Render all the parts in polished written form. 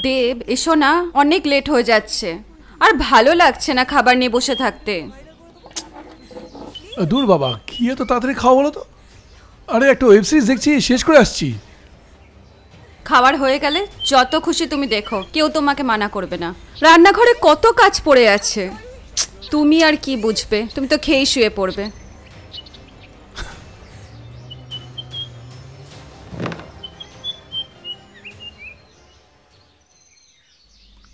দেব এসো না, অনেক লেট হয়ে যাচ্ছে, আর ভালো লাগছে না খাবার নিয়ে বসে থাকতে। দূর বাবা, কি এত তাড়াতাড়ি খাওয়া বলো তো? আরে একটা ওয়েব সিরিজ দেখছি, শেষ করে আসছি। খাবার হয়ে গেলে যত খুশি তুমি দেখো, কেউ তোমাকে মানা করবে না। রান্নাঘরে কত কাজ পড়ে আছে, তুমি আর কি বুঝবে, তুমি তো খেয়েই শুয়ে পড়বে।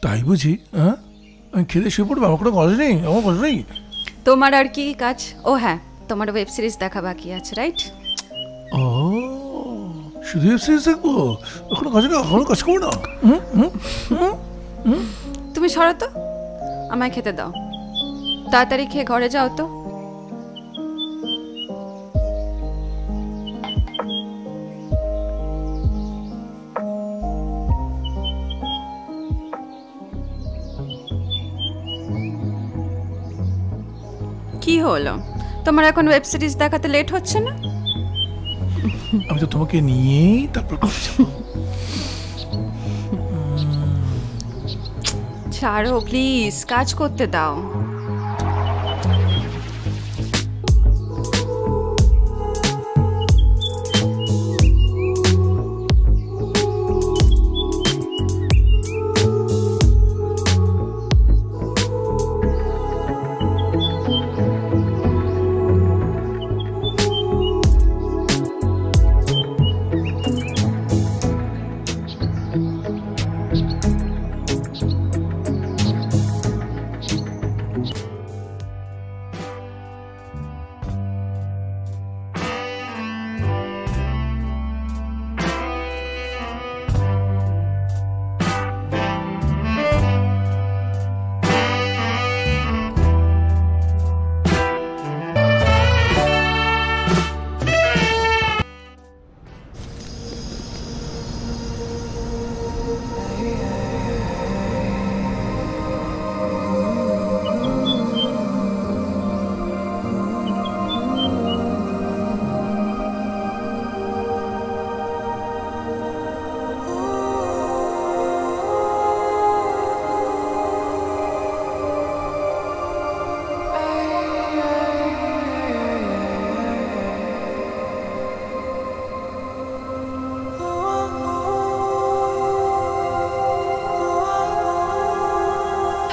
তাই বুঝি? হ্যাঁ, আমি খেতে শুয়ে পড়বো? আমার কোনো কাজ নেই, আমার কাজ নেই। তোমার আর কি কাজ? ও হ্যাঁ, তোমার ওয়েব সিরিজ দেখা বাকি আছে, রাইট? ও, শুধু ওয়েব সিরিজ দেখবো? এখনো কাজ নেই, এখনো কাজ করবো না? তুমি সরো তো, আমায় খেতে দাও। তাড়াতাড়ি খেয়ে ঘরে যাও তো। কি হলো, তোমার এখন ওয়েব সিরিজ দেখাতে লেট হচ্ছে না? আমি তো তোমাকে নিয়েই তারপর ছাড়ো প্লিজ, কাজ করতে দাও।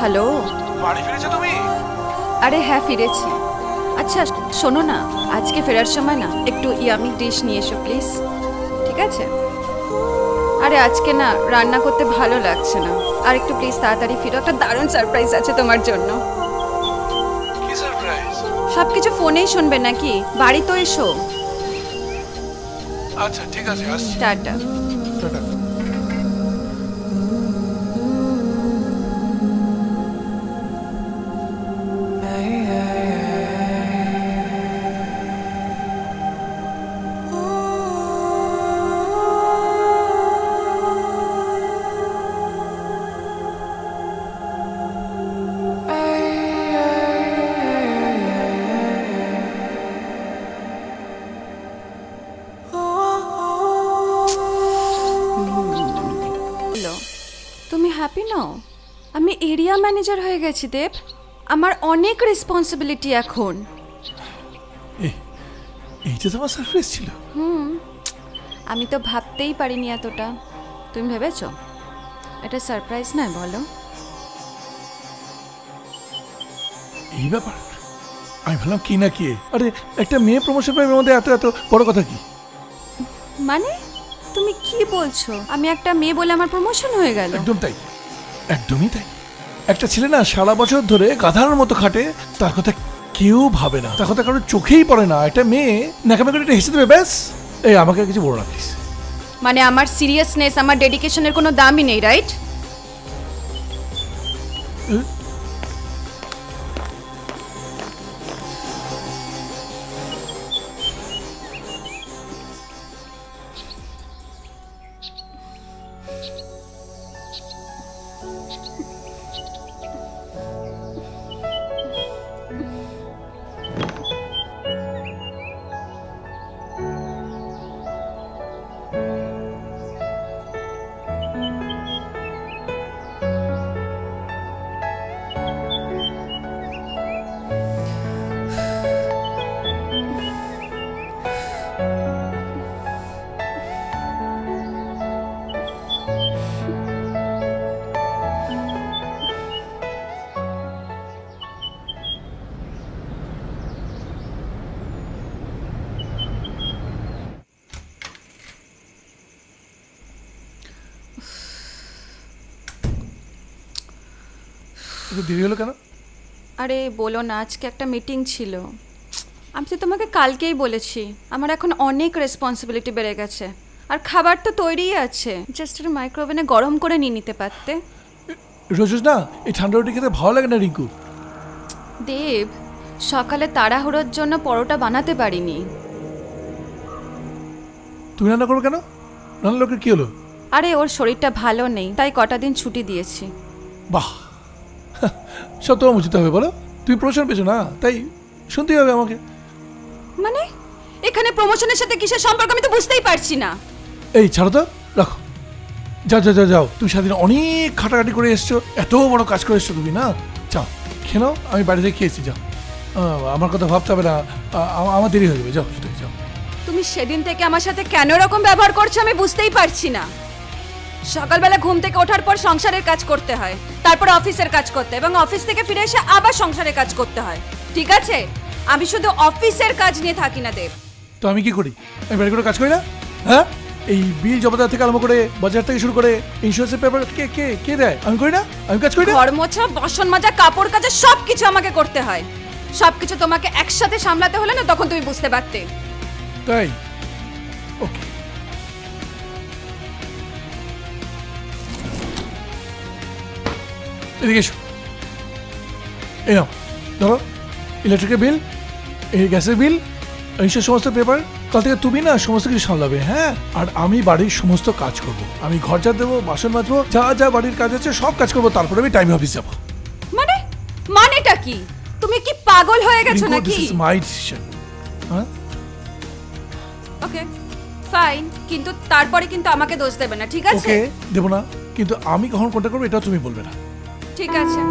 হ্যালো, বাড়ি ফিরেছো তুমি? আরে হ্যাঁ ফিরেছি। আচ্ছা শোনো না, আজকে ফেরার সময় না একটু ইয়ামি ডিশ নিয়ে এসো প্লিজ, ঠিক আছে? আরে আজকে না রান্না করতে ভালো লাগছে না, আর একটু প্লিজ তাড়াতাড়ি ফিরো, একটা দারুণ সারপ্রাইজ আছে তোমার জন্য। কি সারপ্রাইজ? সব কিছু ফোনেই শুনবে নাকি, বাড়ি তো এসো। আচ্ছা ঠিক আছে, আসছি। টাটা। টাটা। তুমি হ্যাপি নও? আমি এরিয়া ম্যানেজার হয়ে গেছি দেব, আমার অনেক রেসপন্সিবিলিটি এখন। এইটা তোমার সারপ্রাইজ ছিল? আমি তো ভাবতেই পারিনি এতটা। তুমি ভেবেছো এটা সারপ্রাইজ নয় বলো? এই ব্যাপার আমি ভাবলাম কি না কি। আরে একটা মেয়ে প্রমোশন পাবে, মধ্যে এত এত বড় কথা কি? মানে তুমি কি বলছো, আমি একটা মেয়ে বলে আমার প্রমোশন হয়ে গেল? একদম তাই, একদমই তাই। একটা ছেলে না সারা বছর ধরে গাধার মতো খাটে, তার কথা কেউ ভাবে না, তার কথা কারোর চোখেই পড়ে না। একটা মেয়ে নাকামি করে একটা হেসে দেবে, ব্যাস। এই আমাকে কিছু বলো না প্লিজ। মানে আমার সিরিয়াসনেস, আমার ডেডিকেশনের কোনো দামই নেই, রাইট? এত দেরি হলো কেন? আরে বলো না, আজকে একটা মিটিং ছিল। আমি তো তোমাকে কালকেই বলেছি আমার এখন অনেক রেসপন্সিবিলিটি বেড়ে গেছে। আর খাবার তো তৈরিই আছে, জাস্ট একটু মাইক্রোওভেনে গরম করে নিয়ে নিতে পারতে। রোজ রোজ না এই ঠান্ডা রুটি খেতে ভালো লাগে না রিঙ্কু। দেব, সকালে তাড়াহুড়োর জন্য পরোটা বানাতে পারিনি। তুমি রান্না করো কেন? রান্নার লোকের কি হলো? আরে ওর শরীরটা ভালো নেই, তাই কটা দিন ছুটি দিয়েছি। বাহ, সব তোমার বুঝতে হবে বলো। তুমি প্রমোশন পেয়েছো না, তাই শুনতেই হবে আমাকে। মানে এখানে প্রমোশনের সাথে কিসের সম্পর্ক আমি তো বুঝতেই পারছি না। এই ছাড়ো তো, রাখো। যাও যাও যাও যাও, তুমি সারাদিন অনেক খাটাখাটি করে এসছো, এত বড় কাজ করে এসছো তুমি না। যাও খেয়ে নাও, আমি বাড়িতে খেয়েছি। যাও, আমার কথা ভাবতে হবে না, আমার দেরি হয়ে যাবে। যাও যাও। তুমি সেদিন থেকে আমার সাথে কেন এরকম ব্যবহার করছো আমি বুঝতেই পারছি না। সকালবেলা ঘুম থেকে ওঠার পর সংসারের কাজ করতে হয়, তারপর অফিসের কাজ করতে, এবং অফিস থেকে ফিরে এসে আবার সংসারের কাজ করতে হয়। ঠিক আছে, আমি শুধু অফিসের কাজ নিয়ে থাকি না দেব। তো আমি কি করি? আমি বাড়ি করে কাজ করি না? হ্যাঁ, এই বিল জমাদার থেকে আরম্ভ করে বাজার থেকে শুরু করে ইন্স্যুরেন্সের পেপার কে কে কে দেয়? আমি করি না? আমি কাজ করি না? ঘর মোছা, বাসন মাজা, কাপড় কাচা সবকিছু আমাকে করতে হয়। সবকিছু তোমাকে একসাথে সামলাতে হলে না, তখন তুমি বুঝতে পারতে। তাই ওকে। এদিকে এসো। এই নাও, ধরো ইলেকট্রিকের বিল, এই গ্যাসের বিল, এইসব সমস্ত পেপার। কাল থেকে তুমি না সমস্ত কিছু সামলাবে, হ্যাঁ? আর আমি বাড়ির সমস্ত কাজ করব। আমি ঘর ঝাড় দেবো, বাসন মাজবো, যা যা বাড়ির কাজ আছে সব কাজ করবো। তারপরে আমি টাইমে অফিস যাবো। মানেটা কি? তুমি কি পাগল হয়ে গেছো নাকি? This is my decision. হ্যাঁ, ওকে ফাইন, কিন্তু তারপরে কিন্তু আমাকে দোষ দেবে না, ঠিক আছে? ওকে, দেবো না, কিন্তু আমি কখন কোনটা করবো এটাও তুমি বলবে না। ঠিক আছে।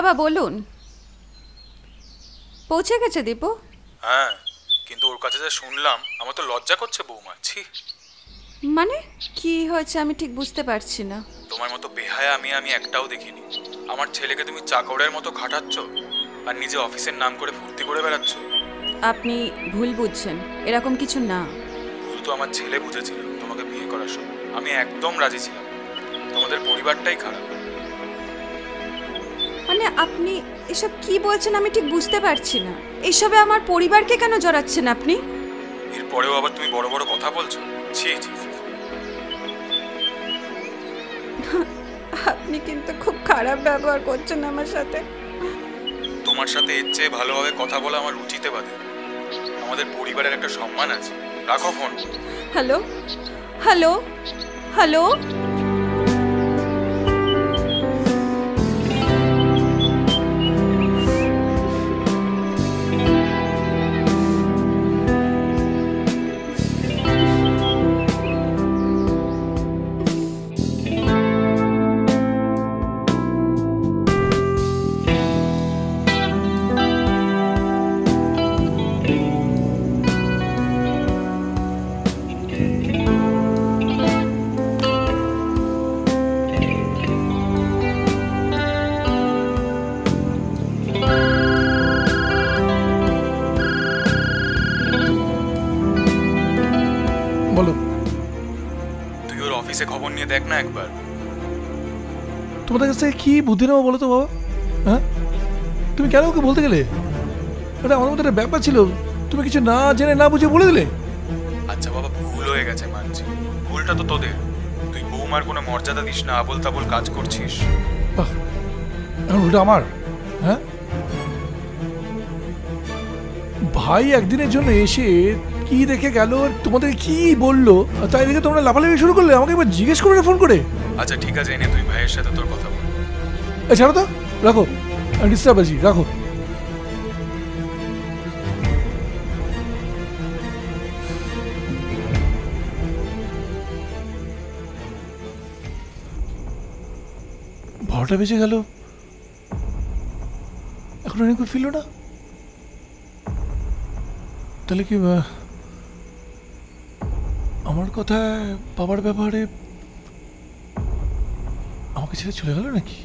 বাবা বলুন, পৌঁছে গেছে দীপু? হ্যাঁ, কিন্তু ওর কাছে যা শুনলাম আমার তো লজ্জা করছে বৌমা। ছি, মানে কি হয়েছে আমি ঠিক বুঝতে পারছি না। তোমার মতো বেহায়া আমি একটাও দেখিনি। আমার ছেলেকে তুমি চাকরের মতো খাটাচ্ছ আর নিজে অফিসের নাম করে ফুর্তি করে বেড়াচ্ছ। আপনি ভুল বুঝছেন, এরকম কিছু না। ভুল তো আমার ছেলে বুঝেছিল তোমাকে বিয়ে করার সময়। আমি একদম রাজি ছিলাম। তোমাদের পরিবারটাই খারাপ। মানে আপনি এসব কি বলছেন আমি ঠিক বুঝতে পারছি না। এইসবে আমার পরিবারকে কেন জড়াচ্ছেন আপনি? এরপরেও আবার তুমি বড় বড় কথা বলছো। ছি ছি ছি। আপনি কিন্তু খুব খারাপ ব্যবহার করছেন আমার সাথে। তোমার সাথে এর চেয়ে ভালোভাবে কথা বলা আমার রুচিতে বাধে। আমাদের পরিবারের একটা সম্মান আছে। রাখো ফোন। হ্যালো হ্যালো হ্যালো, বলো। তুই ওর অফিসে খবর নিয়ে দেখ না একবার। তোমাদের কাছে কি বুদ্ধি নেবো বলো তো বাবা? হ্যাঁ, তুমি কেন ওকে বলতে গেলে? এটা আমাদের মধ্যে একটা ব্যাপার ছিল, তুমি কিছু না জেনে না বুঝে বলে দিলে। আচ্ছা বাবা, ভুল হয়ে গেছে মানছি। ভুলটা তো তোদের। তুই বৌমার কোনো মর্যাদা দিস না, আবোল তাবোল কাজ করছিস। এখন ভুলটা আমার? হ্যাঁ, ভাই একদিনের জন্য এসে কি দেখে গেল, তোমাদের কি বললো, তাই দেখে তোমরা লাফালাফি শুরু করলে আমাকে এবার জিজ্ঞেস করে ফোন করে। আচ্ছা ঠিক আছে, এনে তুই ভাইয়ের সাথে তোর কথা বল। ছাড়ো তো, রাখো, ডিস্টার্ব আছি, রাখো। বারোটা বেজে গেল, এখন অনেক ফিরল না। তাহলে কি আমার কথা বাবার ব্যাপারে আমাকে ছেড়ে চলে গেল নাকি?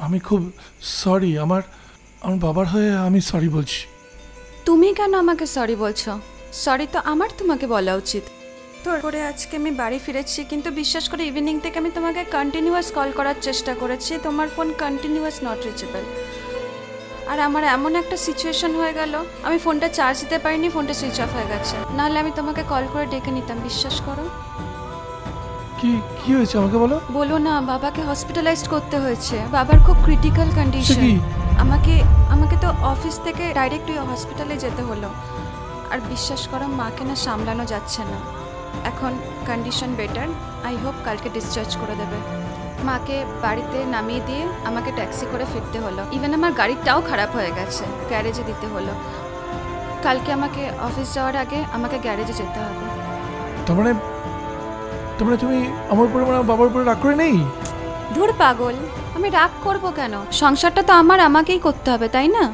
আমি খুব সরি, আমার বাবার হয়ে আমি সরি বলছি। তুমি কেন আমাকে সরি বলছো? সরি তো আমার তোমাকে বলা উচিত। তোর করে আজকে আমি বাড়ি ফিরেছি, কিন্তু বিশ্বাস করে ইভিনিং থেকে আমি তোমাকে কন্টিনিউয়াস কল করার চেষ্টা করেছি, তোমার ফোন কন্টিনিউয়াস নট রিচেবল। আর আমার এমন একটা সিচুয়েশন হয়ে গেল, আমি ফোনটা চার্জ দিতে পারিনি, ফোনটা সুইচ অফ হয়ে গেছে, নাহলে আমি তোমাকে কল করে ডেকে নিতাম। বিশ্বাস করো। কি হয়েছে আমাকে বলো। বলো না, বাবাকে হসপিটালাইজড করতে হয়েছে, বাবার খুব ক্রিটিক্যাল কন্ডিশন। আমাকে আমাকে তো অফিস থেকে ডাইরেক্ট ওই হসপিটালে যেতে হলো। আর বিশ্বাস করো মাকে না সামলানো যাচ্ছে না। এখন কন্ডিশন বেটার, আই হোপ কালকে ডিসচার্জ করে দেবে। মাকে বাড়িতে নামিয়ে দিয়ে আমাকে ট্যাক্সি করে ফিরতে হলো। ইভেন আমার গাড়িটাও খারাপ হয়ে গেছে, গ্যারেজে দিতে হলো। কালকে আমাকে অফিস যাওয়ার আগে আমাকে গ্যারেজে যেতে হবে। তার মানে তুমি আমার উপরে মানে বাবার উপরে রাগ করে নেই? ধুর পাগল, আমি রাগ করব কেন? সংসারটা তো আমাকেই করতে হবে, তাই না?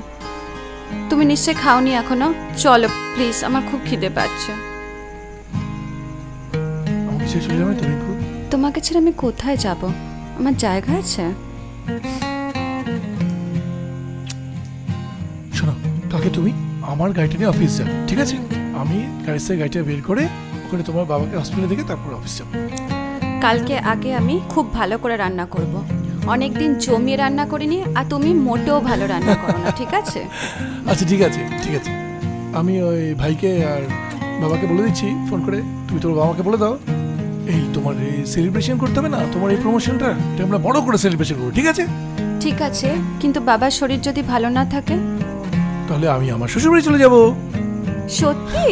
তুমি নিশ্চয়ই খাওনি এখনো, চলো প্লিজ, আমার খুব খিদে পাচ্ছে। তোমাকে ছেড়ে আমি কোথায় যাব? আমার জায়গা আছে। শোনো, কালকে তুমি আমার গাড়িটা নিয়ে অফিস যাবে, ঠিক আছে? আমি গাড়ি থেকে গাড়িটা বের করে ওখানে তোমার বাবাকে হসপিটালে দেখে তারপর অফিস যাবো। কালকে আগে আমি খুব ভালো করে রান্না করব। অনেকদিন জমিয়ে রান্না করিনি, আর তুমি মোটেও ভালো রান্না করো না, ঠিক আছে? আচ্ছা ঠিক আছে ঠিক আছে, আমি ওই ভাইকে আর বাবাকে বলে দিচ্ছি ফোন করে। তুমি তোমার বাবাকে বলে দাও এই তোমার এই সেলিব্রেশন করতে হবে না, তোমার এই প্রমোশনটা, এটা আমরা বড় করে সেলিব্রেশন করবো, ঠিক আছে? ঠিক আছে, কিন্তু বাবার শরীর যদি ভালো না থাকে? তাহলে আমি আমার শ্বশুরবাড়ি চলে যাব। সত্যি?